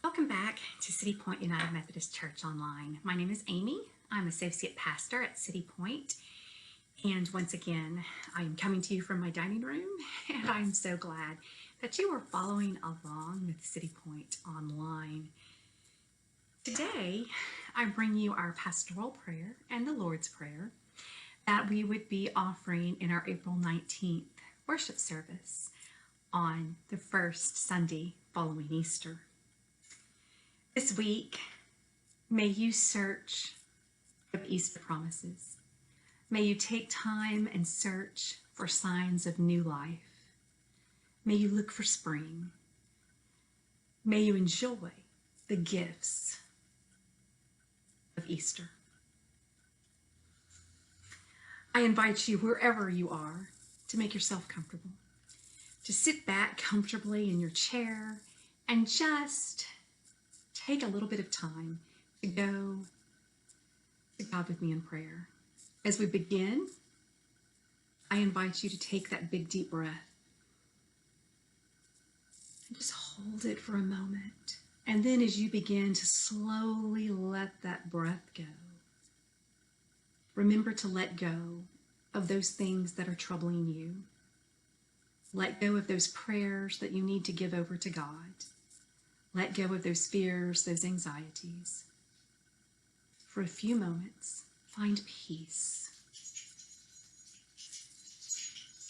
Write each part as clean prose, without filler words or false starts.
Welcome back to City Point United Methodist Church Online. My name is Amy. I'm Associate Pastor at City Point. And once again, I am coming to you from my dining room, and I'm so glad that you are following along with City Point Online. Today, I bring you our pastoral prayer and the Lord's Prayer that we would be offering in our April 19th worship service on the first Sunday following Easter. This week, may you search for Easter promises. May you take time and search for signs of new life. May you look for spring. May you enjoy the gifts of Easter. I invite you, wherever you are, to make yourself comfortable, to sit back comfortably in your chair and just take a little bit of time to go to God with me in prayer. As we begin, I invite you to take that big deep breath and just hold it for a moment. And then as you begin to slowly let that breath go, remember to let go of those things that are troubling you. Let go of those prayers that you need to give over to God. Let go of those fears, those anxieties. For a few moments, find peace.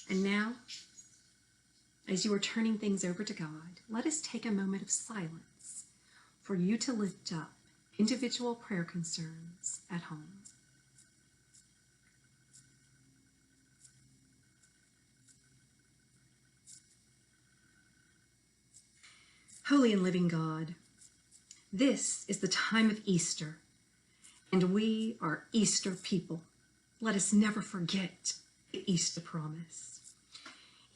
And now, as you are turning things over to God, let us take a moment of silence for you to lift up individual prayer concerns at home. Holy and living God, this is the time of Easter, and we are Easter people. Let us never forget the Easter promise.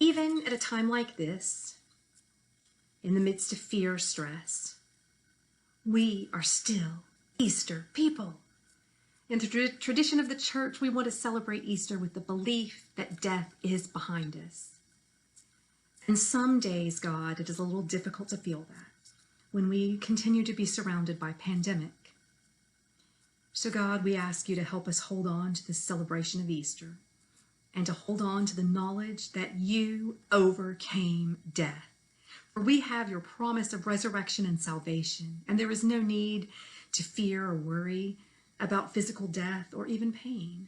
Even at a time like this, in the midst of fear or stress, we are still Easter people. In the tradition of the church, we want to celebrate Easter with the belief that death is behind us. And some days, God, it is a little difficult to feel that when we continue to be surrounded by pandemic. So God, we ask you to help us hold on to this celebration of Easter and to hold on to the knowledge that you overcame death. For we have your promise of resurrection and salvation, and there is no need to fear or worry about physical death or even pain.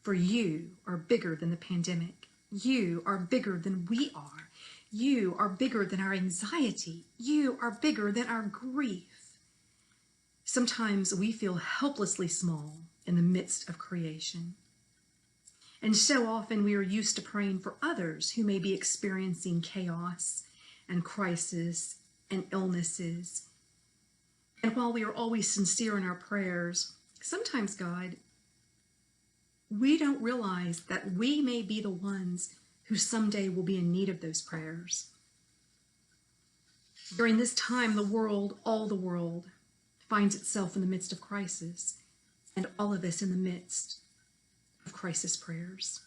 For you are bigger than the pandemic. You are bigger than we are. You are bigger than our anxiety. You are bigger than our grief. Sometimes we feel helplessly small in the midst of creation. And so often we are used to praying for others who may be experiencing chaos and crisis and illnesses. And while we are always sincere in our prayers, sometimes, God, we don't realize that we may be the ones who someday will be in need of those prayers. During this time, the world, all the world, finds itself in the midst of crisis, and all of us in the midst of crisis prayers.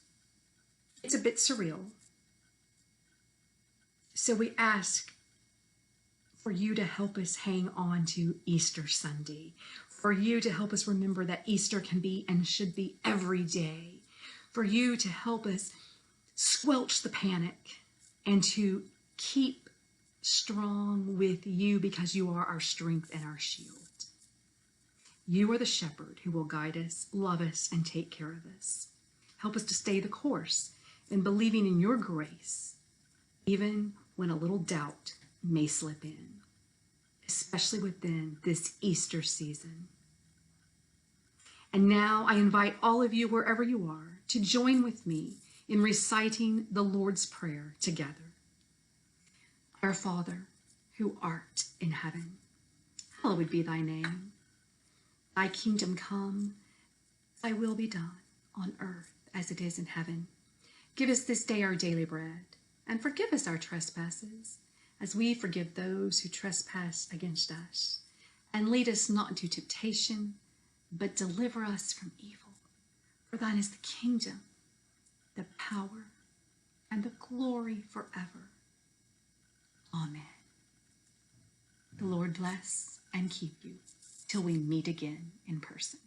It's a bit surreal. So we ask for you to help us hang on to Easter Sunday, for you to help us remember that Easter can be and should be every day, for you to help us squelch the panic and to keep strong with you because you are our strength and our shield. You are the shepherd who will guide us, love us, and take care of us. Help us to stay the course in believing in your grace, even when a little doubt may slip in, especially within this Easter season. And now I invite all of you, wherever you are, to join with me in reciting the Lord's Prayer together. Our Father, who art in heaven, hallowed be thy name. Thy kingdom come, thy will be done on earth as it is in heaven. Give us this day our daily bread, and forgive us our trespasses, as we forgive those who trespass against us. And lead us not into temptation, but deliver us from evil. For thine is the kingdom, the power, and the glory forever. Amen. The Lord Lord bless and keep you till we meet again in person.